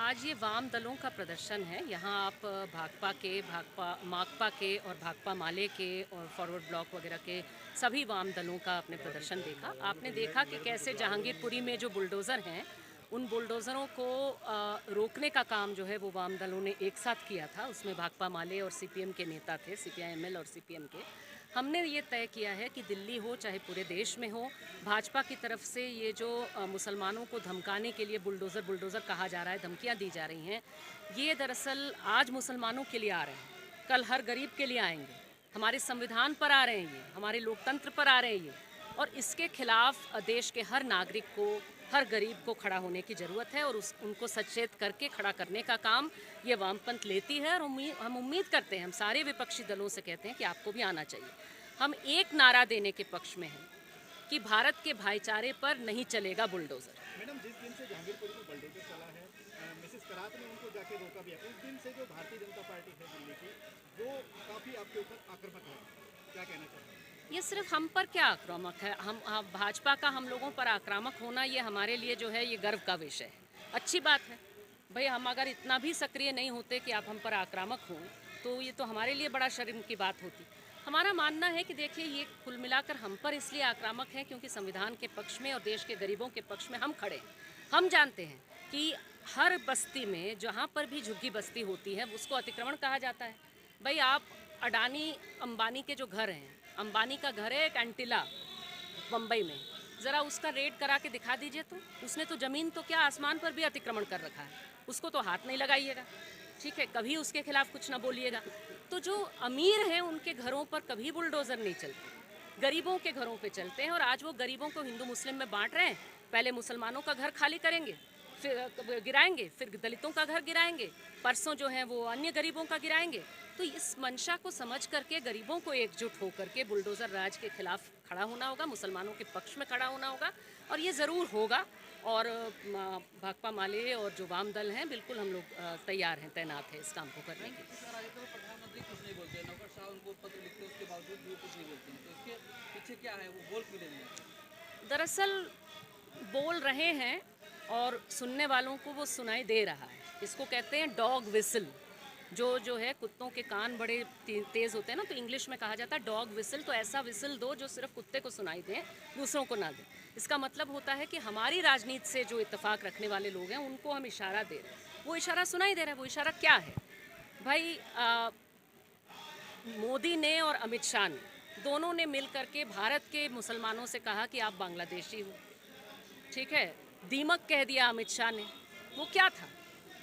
आज ये वाम दलों का प्रदर्शन है। यहाँ आप माकपा के और भाकपा माले के और फॉरवर्ड ब्लॉक वगैरह के सभी वाम दलों का आपने प्रदर्शन देखा। आपने देखा कि कैसे जहांगीरपुरी में जो बुलडोज़र हैं, उन बुलडोज़रों को रोकने का काम जो है वो वाम दलों ने एक साथ किया था। उसमें भाकपा माले और सीपीएम के नेता थे, सीपीआई-एमएल और सीपीएम के। हमने ये तय किया है कि दिल्ली हो चाहे पूरे देश में हो, भाजपा की तरफ से ये जो मुसलमानों को धमकाने के लिए बुलडोज़र बुलडोज़र कहा जा रहा है, धमकियाँ दी जा रही हैं, ये दरअसल आज मुसलमानों के लिए आ रहे हैं, कल हर गरीब के लिए आएंगे। हमारे संविधान पर आ रहे हैं ये, हमारे लोकतंत्र पर आ रहे हैं ये, और इसके खिलाफ देश के हर नागरिक को, हर गरीब को खड़ा होने की ज़रूरत है और उनको सचेत करके खड़ा करने का काम ये वामपंथ लेती है। और हम उम्मीद करते हैं, हम सारे विपक्षी दलों से कहते हैं कि आपको भी आना चाहिए। हम एक नारा देने के पक्ष में हैं कि भारत के भाईचारे पर नहीं चलेगा बुलडोज़र। मैडम, जिस दिन से जहांगीरपुर में बुलडोजर चला है, मिसेस करात ने उनको जाके रोका भी है, उस दिन से जो भारतीय जनता पार्टी है दिल्ली की, वो काफ़ी आपके ऊपर आक्रामक है। क्या कहना चाहते हैं? ये सिर्फ हम पर क्या आक्रामक है, हम भाजपा का हम लोगों पर आक्रामक होना ये हमारे लिए जो है ये गर्व का विषय है। अच्छी बात है भाई, हम अगर इतना भी सक्रिय नहीं होते कि आप हम पर आक्रामक हों तो ये तो हमारे लिए बड़ा शर्म की बात होती। हमारा मानना है कि देखिए, ये कुल मिलाकर हम पर इसलिए आक्रामक है क्योंकि संविधान के पक्ष में और देश के गरीबों के पक्ष में हम खड़े हैं। हम जानते हैं कि हर बस्ती में जहाँ पर भी झुग्गी बस्ती होती है उसको अतिक्रमण कहा जाता है। भाई, आप अडानी अंबानी के जो घर हैं, अंबानी का घर है एक एंटिला बम्बई में, ज़रा उसका रेड करा के दिखा दीजिए। तो उसने तो ज़मीन तो क्या आसमान पर भी अतिक्रमण कर रखा है, उसको तो हाथ नहीं लगाइएगा, ठीक है, कभी उसके खिलाफ कुछ ना बोलिएगा। तो जो अमीर हैं उनके घरों पर कभी बुलडोज़र नहीं चलते, गरीबों के घरों पे चलते हैं। और आज वो गरीबों को हिंदू मुस्लिम में बांट रहे हैं। पहले मुसलमानों का घर खाली करेंगे, फिर गिराएंगे, फिर दलितों का घर गिराएंगे, परसों जो है वो अन्य गरीबों का गिराएंगे। तो इस मंशा को समझ करके गरीबों को एकजुट होकर के बुलडोज़र राज के खिलाफ खड़ा होना होगा, मुसलमानों के पक्ष में खड़ा होना होगा, और ये ज़रूर होगा। और भाकपा माले और जो वाम दल हैं, बिल्कुल हम लोग तैयार हैं, तैनात हैं इस काम को करने के लिए। प्रधानमंत्री कुछ नहीं बोलते, नौकर शाह उनको पत्र लिखते हैं, उसके बावजूद भी वो कुछ नहीं बोलते हैं, तो इसके पीछे क्या है, वो बोल क्यों नहीं रहे? दरअसल बोल रहे हैं और सुनने वालों को वो सुनाई दे रहा है। इसको कहते हैं डॉग विसल। जो है, कुत्तों के कान बड़े तेज़ होते हैं ना, तो इंग्लिश में कहा जाता है डॉग विसल। तो ऐसा विसल दो जो सिर्फ कुत्ते को सुनाई दें, दूसरों को ना दें। इसका मतलब होता है कि हमारी राजनीति से जो इत्तेफाक रखने वाले लोग हैं उनको हम इशारा दे रहे हैं। वो इशारा सुनाई दे रहा है। वो इशारा क्या है भाई? मोदी ने और अमित शाह ने, दोनों ने मिल करके भारत के मुसलमानों से कहा कि आप बांग्लादेशी हो, ठीक है। दीमक कह दिया अमित शाह ने। वो क्या था?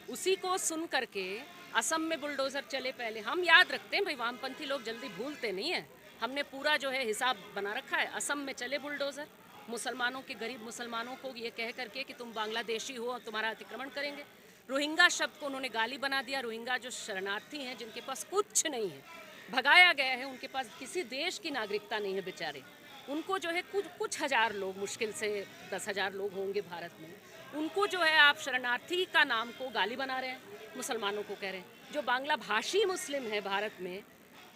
उसी को सुन करके असम में बुलडोज़र चले। पहले हम याद रखते हैं भाई, वामपंथी लोग जल्दी भूलते नहीं हैं। हमने पूरा जो है हिसाब बना रखा है। असम में चले बुलडोज़र, मुसलमानों के, गरीब मुसलमानों को ये कह करके कि तुम बांग्लादेशी हो और तुम्हारा अतिक्रमण करेंगे। रोहिंगा शब्द को उन्होंने गाली बना दिया। रोहिंगा जो शरणार्थी हैं, जिनके पास कुछ नहीं है, भगाया गया है, उनके पास किसी देश की नागरिकता नहीं है बेचारे, उनको जो है कुछ हज़ार लोग, मुश्किल से 10,000 लोग होंगे भारत में, उनको जो है आप शरणार्थी का नाम को गाली बना रहे हैं, मुसलमानों को कह रहे हैं। जो बांग्ला भाषी मुस्लिम है भारत में,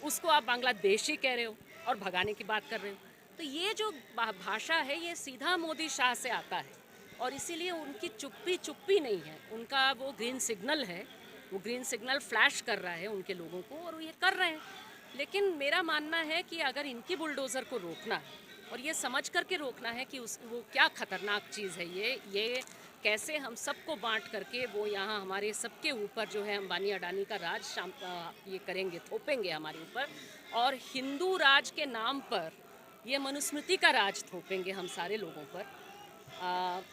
उसको आप बांग्लादेशी कह रहे हो और भगाने की बात कर रहे हो। तो ये जो भाषा है, ये सीधा मोदी शाह से आता है, और इसीलिए उनकी चुप्पी नहीं है। उनका वो ग्रीन सिग्नल है, वो ग्रीन सिग्नल फ्लैश कर रहा है उनके लोगों को, और वो ये कर रहे हैं। लेकिन मेरा मानना है कि अगर इनकी बुलडोज़र को रोकना है और ये समझ करके रोकना है कि वो क्या ख़तरनाक चीज़ है, ये कैसे हम सबको बांट करके वो यहाँ हमारे सबके ऊपर जो है अंबानी अडानी का राज ये करेंगे, थोपेंगे हमारे ऊपर, और हिंदू राज के नाम पर ये मनुस्मृति का राज थोपेंगे हम सारे लोगों पर।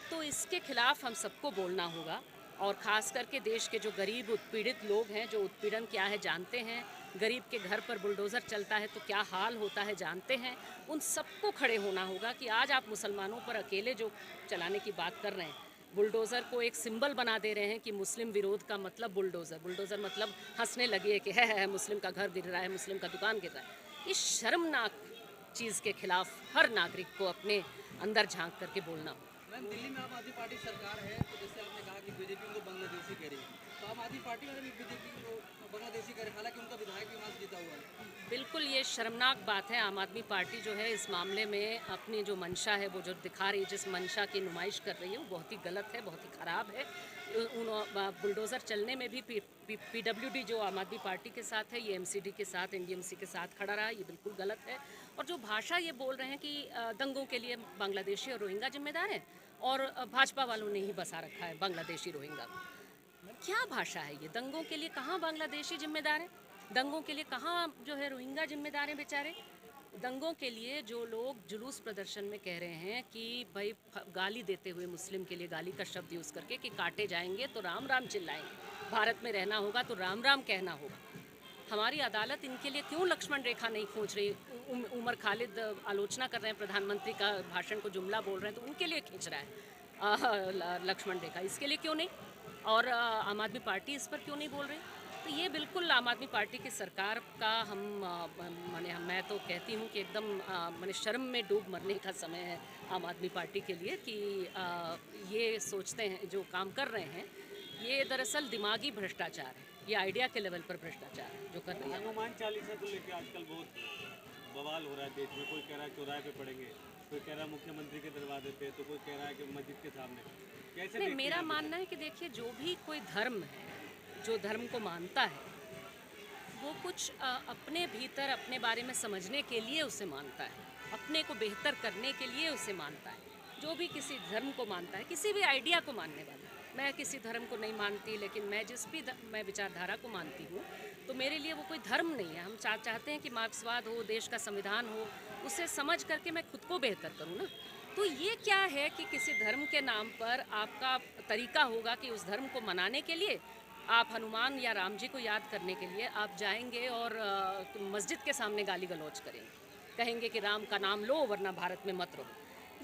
तो इसके खिलाफ हम सबको बोलना होगा। और ख़ास करके देश के जो गरीब उत्पीड़ित लोग हैं, जो उत्पीड़न क्या है जानते हैं, गरीब के घर पर बुलडोज़र चलता है तो क्या हाल होता है जानते हैं, उन सबको खड़े होना होगा कि आज आप मुसलमानों पर अकेले जो चलाने की बात कर रहे हैं, बुलडोज़र को एक सिंबल बना दे रहे हैं कि मुस्लिम विरोध का मतलब बुलडोज़र मतलब हंसने लगी है कि है मुस्लिम का घर गिर रहा है, मुस्लिम का दुकान गिर रहा है। इस शर्मनाक चीज़ के खिलाफ हर नागरिक को अपने अंदर झांक करके बोलना होगा। मैम, दिल्ली में आम आदमी पार्टी सरकार है, तो जैसे आपने कहा कि बीजेपी उनको बांग्लादेशी कह रही है, तो आम आदमी पार्टी वाले भी बीजेपी को बांग्लादेशी कह रहे हैं, हालांकि उनका विधायक भी वहाँ से जीता हुआ है। बिल्कुल ये शर्मनाक बात है। आम आदमी पार्टी जो है इस मामले में अपनी जो मंशा है, वो जो दिखा रही है, जिस मंशा की नुमाइश कर रही है, वो बहुत ही गलत है, बहुत ही ख़राब है। बुलडोज़र चलने में भी पीडब्ल्यूडी जो आम आदमी पार्टी के साथ है, ये एमसीडी के साथ, एनडीएमसी के साथ खड़ा रहा, ये बिल्कुल गलत है। और जो भाषा ये बोल रहे हैं कि दंगों के लिए बांग्लादेशी और रोहिंगा जिम्मेदार हैं और भाजपा वालों ने ही बसा रखा है बांग्लादेशी रोहिंगा को, क्या भाषा है ये? दंगों के लिए कहाँ बांग्लादेशी जिम्मेदार है? दंगों के लिए कहाँ जो है रोहिंगा जिम्मेदार हैं बेचारे? दंगों के लिए जो लोग जुलूस प्रदर्शन में कह रहे हैं कि भाई गाली देते हुए, मुस्लिम के लिए गाली का शब्द यूज़ करके कि काटे जाएंगे तो राम राम चिल्लाएंगे, भारत में रहना होगा तो राम राम कहना होगा। हमारी अदालत इनके लिए क्यों लक्ष्मण रेखा नहीं खींच रही? उमर खालिद आलोचना कर रहे हैं प्रधानमंत्री का भाषण को, जुमला बोल रहे हैं तो उनके लिए खींच रहा है लक्ष्मण रेखा, इसके लिए क्यों नहीं? और आम आदमी पार्टी इस पर क्यों नहीं बोल रही? तो ये बिल्कुल आम आदमी पार्टी की सरकार का मैं तो कहती हूँ कि एकदम माने शर्म में डूब मरने का समय है आम आदमी पार्टी के लिए कि ये सोचते हैं जो काम कर रहे हैं ये दरअसल दिमागी भ्रष्टाचार है, ये आइडिया के लेवल पर भ्रष्टाचार है जो कर रही है। हनुमान चालीसा को लेकर आजकल बहुत बवाल हो रहा है देश में। कोई कह रहा है चौराहे पे पढ़ेंगे, कोई कह रहा है मुख्यमंत्री के दरवाजे पे, तो कोई कह रहा है कि मस्जिद के सामने। कैसे नहीं, देखते मेरा हैं आप? मानना है कि देखिए जो भी कोई धर्म है, जो धर्म को मानता है वो कुछ अपने भीतर अपने बारे में समझने के लिए उसे मानता है, अपने को बेहतर करने के लिए उसे मानता है। जो भी किसी धर्म को मानता है, किसी भी आइडिया को मानने वाला, मैं किसी धर्म को नहीं मानती, लेकिन मैं जिस भी मैं विचारधारा को मानती हूँ तो मेरे लिए वो कोई धर्म नहीं है। हम चाहते हैं कि मार्क्सवाद हो, देश का संविधान हो, उसे समझ करके मैं खुद को बेहतर करूँ ना। तो ये क्या है कि किसी धर्म के नाम पर आपका तरीका होगा कि उस धर्म को मनाने के लिए आप हनुमान या राम जी को याद करने के लिए आप जाएंगे और मस्जिद के सामने गाली गलौज करेंगे, कहेंगे कि राम का नाम लो वरना भारत में मत रहो।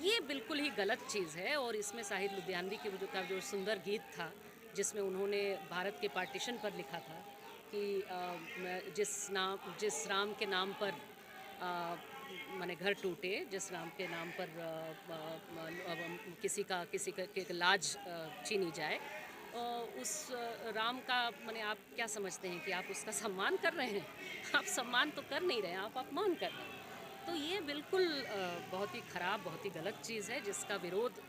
ये बिल्कुल ही गलत चीज़ है। और इसमें साहिर लुधियानवी का जो सुंदर गीत था जिसमें उन्होंने भारत के पार्टीशन पर लिखा था कि जिस राम के नाम पर माने घर टूटे, जिस राम के नाम पर किसी के लाज छीनी जाए, उस राम का माने आप क्या समझते हैं कि आप उसका सम्मान कर रहे हैं? आप सम्मान तो कर नहीं रहे हैं, आप अपमान कर रहे हैं। तो ये बिल्कुल बहुत ही ख़राब, बहुत ही गलत चीज़ है जिसका विरोध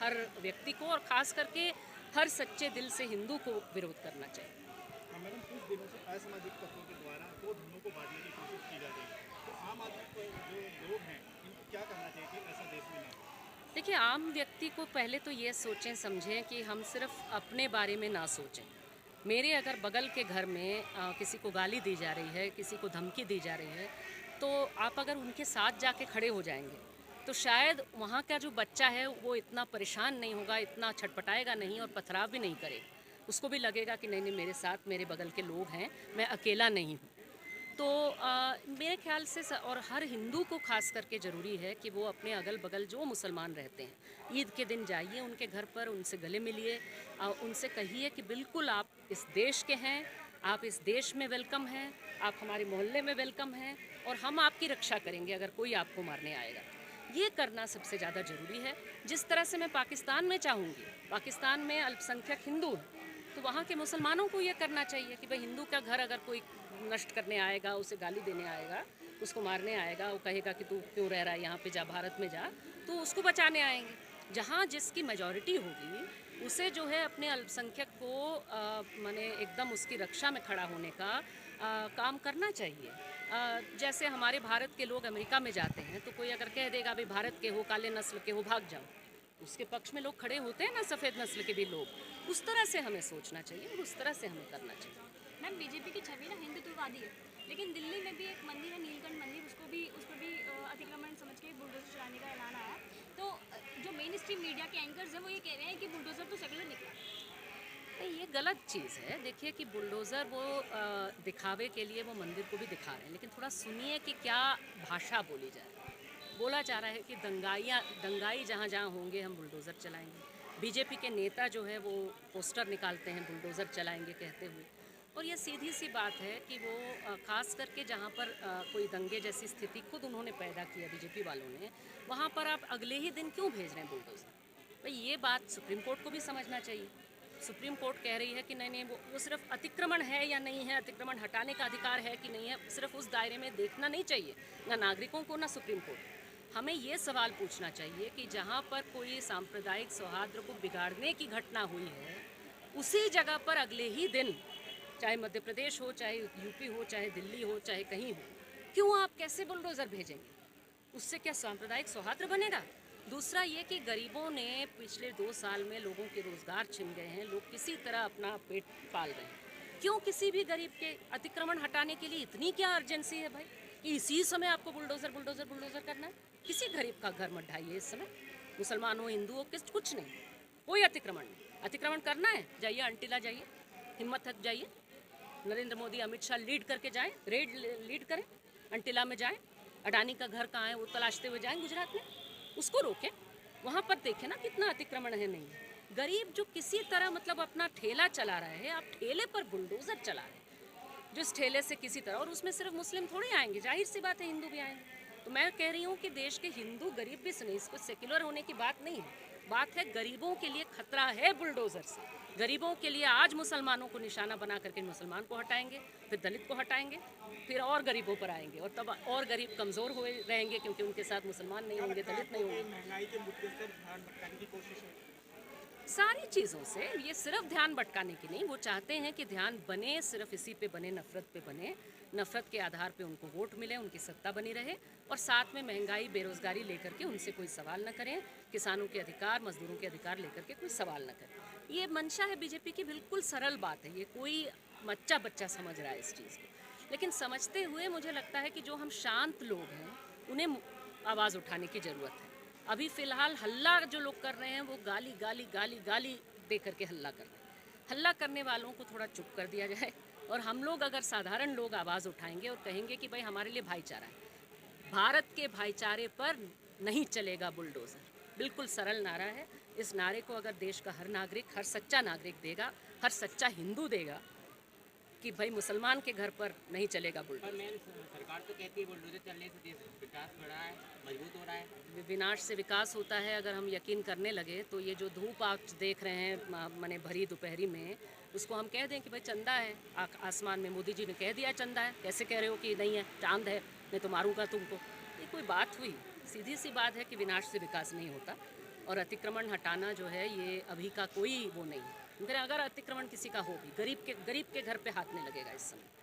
हर व्यक्ति को और ख़ास करके हर सच्चे दिल से हिंदू को विरोध करना चाहिए। मैडम, कुछ दिनों से असामाजिक तत्वों के द्वारा दो धर्मों को बांटने की कोशिश की जा रही है, तो आम आदमी जो लोग हैं इनको क्या करना चाहिए कि ऐसा देश में ना हो? देखिए, आम व्यक्ति को पहले तो ये सोचें समझें कि हम सिर्फ अपने बारे में ना सोचें। मेरे अगर बगल के घर में किसी को गाली दी जा रही है, किसी को धमकी दी जा रही है, तो आप अगर उनके साथ जाके खड़े हो जाएंगे तो शायद वहाँ का जो बच्चा है वो इतना परेशान नहीं होगा, इतना छटपटाएगा नहीं और पथराव भी नहीं करेगा। उसको भी लगेगा कि नहीं, मेरे साथ मेरे बगल के लोग हैं, मैं अकेला नहीं हूँ। तो मेरे ख्याल से और हर हिंदू को खास करके ज़रूरी है कि वो अपने अगल बगल जो मुसलमान रहते हैं, ईद के दिन जाइए उनके घर पर, उनसे गले मिलिए, उनसे कहिए कि बिल्कुल आप इस देश के हैं, आप इस देश में वेलकम हैं, आप हमारे मोहल्ले में वेलकम हैं और हम आपकी रक्षा करेंगे अगर कोई आपको मारने आएगा। ये करना सबसे ज़्यादा ज़रूरी है। जिस तरह से मैं पाकिस्तान में चाहूँगी, पाकिस्तान में अल्पसंख्यक हिंदू हैं, तो वहाँ के मुसलमानों को ये करना चाहिए कि भाई हिंदू का घर अगर कोई नष्ट करने आएगा, उसे गाली देने आएगा, उसको मारने आएगा, वो कहेगा कि तू क्यों रह रहा है यहाँ पे, जा भारत में जा, तो उसको बचाने आएंगे। जहाँ जिसकी मेजॉरिटी होगी उसे जो है अपने अल्पसंख्यक को माने एकदम उसकी रक्षा में खड़ा होने का काम करना चाहिए। जैसे हमारे भारत के लोग अमेरिका में जाते हैं तो कोई अगर कह देगा भाई भारत के हो, काले नस्ल के हो, भाग जाओ, उसके पक्ष में लोग खड़े होते हैं ना, सफ़ेद नस्ल के भी लोग। उस तरह से हमें सोचना चाहिए और उस तरह से हमें करना चाहिए। मैम, बीजेपी की छवि ना हिंदुत्ववादी है, लेकिन दिल्ली में भी एक मंदिर है नीलकंठ मंदिर, उस पर भी अतिक्रमण समझ के बुलडोजर चलाने का ऐलान आया। तो जो मेन स्ट्रीम मीडिया के एंकर्स हैं वो ये कह रहे हैं कि बुलडोजर तो सेकुलर निकला। नहीं, ये गलत चीज़ है। देखिए कि बुलडोज़र वो दिखावे के लिए वो मंदिर को भी दिखा रहे हैं, लेकिन थोड़ा सुनिए कि क्या भाषा बोली जा रही है। बोला जा रहा है कि दंगाई जहाँ जहाँ होंगे हम बुलडोज़र चलाएंगे। बीजेपी के नेता जो है वो पोस्टर निकालते हैं बुलडोज़र चलाएंगे कहते हुए, और ये सीधी सी बात है कि वो ख़ास करके जहाँ पर कोई दंगे जैसी स्थिति खुद उन्होंने पैदा किया बीजेपी वालों ने, वहाँ पर आप अगले ही दिन क्यों भेज रहे हैं बुलडोज़र? भाई ये बात सुप्रीम कोर्ट को भी समझना चाहिए। सुप्रीम कोर्ट कह रही है कि नहीं, वो सिर्फ अतिक्रमण है या नहीं है, अतिक्रमण हटाने का अधिकार है कि नहीं है, सिर्फ उस दायरे में देखना नहीं चाहिए ना नागरिकों को ना सुप्रीम कोर्ट। हमें ये सवाल पूछना चाहिए कि जहाँ पर कोई सांप्रदायिक सौहार्द को बिगाड़ने की घटना हुई है उसी जगह पर अगले ही दिन, चाहे मध्य प्रदेश हो, चाहे यूपी हो, चाहे दिल्ली हो, चाहे कहीं हो, क्यों आप कैसे बुलडोज़र भेजेंगे? उससे क्या सांप्रदायिक सौहार्द बनेगा? दूसरा ये कि गरीबों ने पिछले 2 साल में लोगों के रोज़गार छिन गए हैं, लोग किसी तरह अपना पेट पाल रहे हैं। क्यों किसी भी गरीब के अतिक्रमण हटाने के लिए इतनी क्या अर्जेंसी है भाई कि इसी समय आपको बुलडोज़र बुलडोज़र बुलडोज़र करना है? किसी गरीब का घर मत ढाइए इस समय, मुसलमान हो, हिंदू हो, कुछ नहीं, कोई अतिक्रमण नहीं। अतिक्रमण करना है, जाइए अंटिला जाइए, हिम्मत है जाइए, नरेंद्र मोदी अमित शाह लीड करके जाएं, रेड लीड करें, अंटिला में जाएं, अडानी का घर कहाँ है वो तलाशते हुए जाएं गुजरात में, उसको रोकें, वहाँ पर देखें ना कितना अतिक्रमण है नहीं है। गरीब जो किसी तरह मतलब अपना ठेला चला रहा है, आप ठेले पर बुलडोज़र चला रहे हैं, जिस ठेले से किसी तरह, और उसमें सिर्फ मुस्लिम थोड़ी आएंगे, जाहिर सी बात है हिंदू भी आएंगे। तो मैं कह रही हूँ कि देश के हिंदू गरीब भी नहीं, इसको सेक्युलर होने की बात नहीं है, बात है गरीबों के लिए खतरा है बुलडोज़र से। गरीबों के लिए आज मुसलमानों को निशाना बना करके मुसलमान को हटाएंगे, फिर दलित को हटाएंगे, फिर और गरीबों पर आएंगे, और तब और गरीब कमज़ोर हुए रहेंगे क्योंकि उनके साथ मुसलमान नहीं होंगे, दलित नहीं होंगे। महंगाई के मुद्दे पर ध्यान भटकाने की कोशिश है। सारी चीज़ों से, ये सिर्फ ध्यान भटकाने की नहीं, वो चाहते हैं कि ध्यान बने सिर्फ इसी पे बने, नफ़रत पे बने, नफ़रत के आधार पे उनको वोट मिले, उनकी सत्ता बनी रहे, और साथ में महंगाई बेरोज़गारी लेकर के उनसे कोई सवाल न करें, किसानों के अधिकार, मजदूरों के अधिकार लेकर के कोई सवाल न करें। ये मंशा है बीजेपी की, बिल्कुल सरल बात है, ये कोई बच्चा समझ रहा है इस चीज़ को, लेकिन समझते हुए मुझे लगता है कि जो हम शांत लोग हैं उन्हें आवाज़ उठाने की ज़रूरत है। अभी फ़िलहाल हल्ला जो लोग कर रहे हैं वो गाली गाली गाली गाली दे करके हल्ला कर रहे हैं। हल्ला करने वालों को थोड़ा चुप कर दिया जाए, और हम लोग अगर साधारण लोग आवाज़ उठाएंगे और कहेंगे कि भाई हमारे लिए भाईचारा है, भारत के भाईचारे पर नहीं चलेगा बुलडोज़र, बिल्कुल सरल नारा है। इस नारे को अगर देश का हर नागरिक, हर सच्चा नागरिक देगा, हर सच्चा हिंदू देगा कि भाई मुसलमान के घर पर नहीं चलेगा बुलडोज़र। पर मैम सरकार तो कहती है बुलडोजर चलने से देश विकास बढ़ा है, मजबूत हो रहा है। विनाश से विकास होता है अगर हम यकीन करने लगे तो। ये जो धूप आप देख रहे हैं माने भरी दोपहरी में, उसको हम कह दें कि भाई चंदा है आसमान में, मोदी जी ने कह दिया चंदा है, कैसे कह रहे हो कि नहीं है, चांद है, मैं तो मारूंगा तुमको? ये कोई बात हुई? सीधी सी बात है कि विनाश से विकास नहीं होता, और अतिक्रमण हटाना जो है ये अभी का कोई वो नहीं है। अगर अतिक्रमण किसी का हो भी, गरीब के घर पे हाथ नहीं लगेगा इस समय।